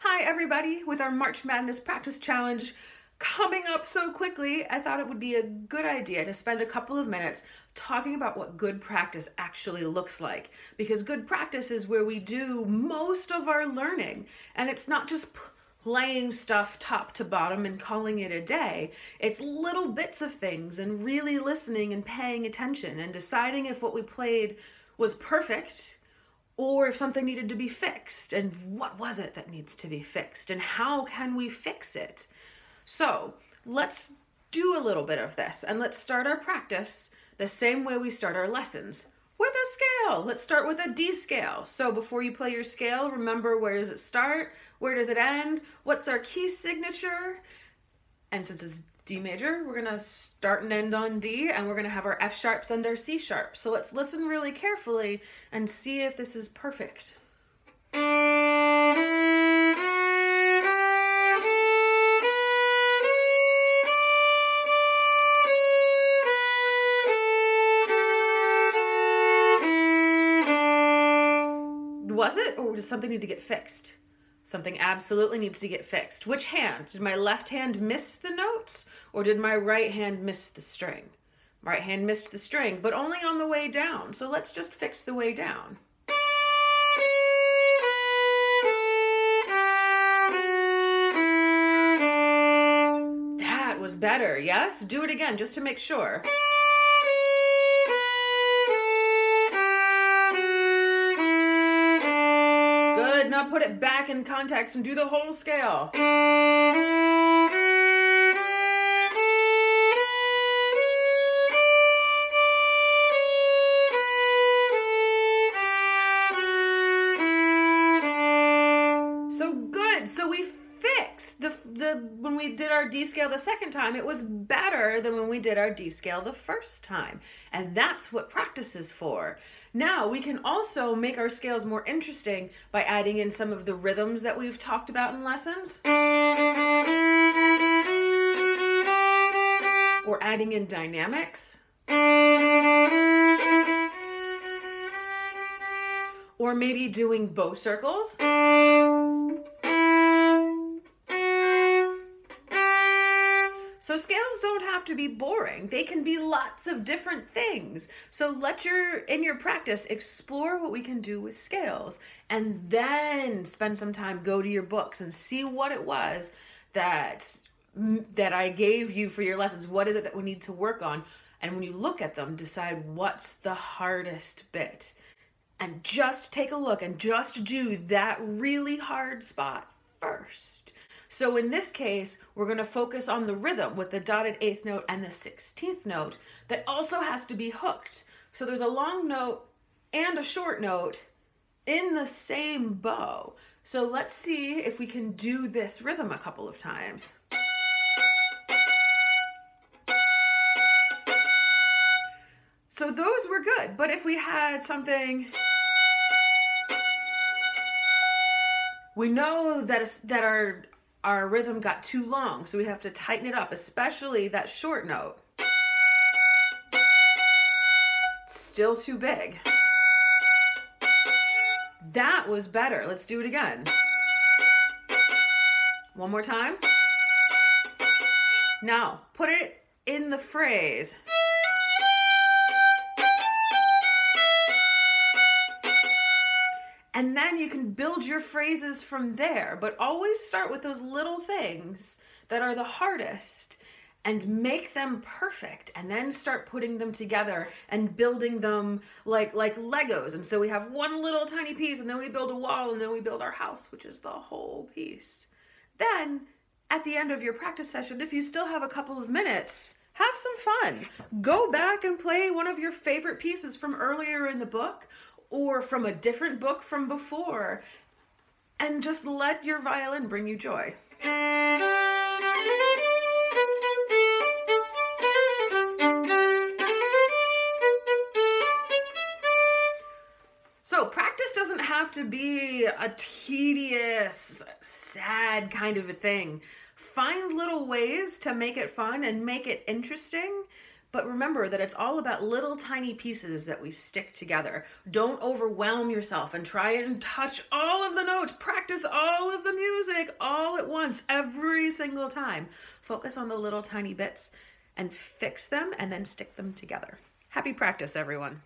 Hi everybody, with our March Madness practice challenge coming up so quickly, I thought it would be a good idea to spend a couple of minutes talking about what good practice actually looks like. Because good practice is where we do most of our learning, and it's not just playing stuff top to bottom and calling it a day. It's little bits of things and really listening and paying attention and deciding if what we played was perfect or if something needed to be fixed, and what was it that needs to be fixed, and how can we fix it? So let's do a little bit of this, and let's start our practice the same way we start our lessons, with a scale. Let's start with a D scale. So before you play your scale, remember, where does it start? Where does it end? What's our key signature? And since it's D major, we're gonna start and end on D, and we're gonna have our F sharps and our C sharps. So let's listen really carefully and see if this is perfect. Was it, or does something need to get fixed? Something absolutely needs to get fixed. Which hand? Did my left hand miss the notes, or did my right hand miss the string? Right hand missed the string, but only on the way down. So let's just fix the way down. That was better, yes? Do it again, just to make sure. Now put it back in context and do the whole scale. So good. So we fixed when we did our D scale the second time, it was better than when we did our D scale the first time. And that's what practice is for. Now we can also make our scales more interesting by adding in some of the rhythms that we've talked about in lessons. Or adding in dynamics. Or maybe doing bow circles. So scales don't have to be boring. They can be lots of different things. So in your practice, explore what we can do with scales, and then spend some time, go to your books and see what it was that I gave you for your lessons. What is it that we need to work on? And when you look at them, decide what's the hardest bit. And just take a look and just do that really hard spot first. So in this case, we're going to focus on the rhythm with the dotted 8th note and the 16th note that also has to be hooked. So there's a long note and a short note in the same bow. So let's see if we can do this rhythm a couple of times. So those were good, but if we had something, we know that our rhythm got too long, so we have to tighten it up, especially that short note. It's still too big. That was better. Let's do it again. One more time. Now, put it in the phrase. And then you can build your phrases from there, but always start with those little things that are the hardest and make them perfect, and then start putting them together and building them like Legos. And so we have one little tiny piece, and then we build a wall, and then we build our house, which is the whole piece. Then at the end of your practice session, if you still have a couple of minutes, have some fun. Go back and play one of your favorite pieces from earlier in the book, or from a different book from before, and just let your violin bring you joy. So practice doesn't have to be a tedious, sad kind of a thing. Find little ways to make it fun and make it interesting, But remember that it's all about little tiny pieces that we stick together. Don't overwhelm yourself and try and touch all of the notes. Practice all of the music all at once, every single time. Focus on the little tiny bits and fix them and then stick them together. Happy practice, everyone.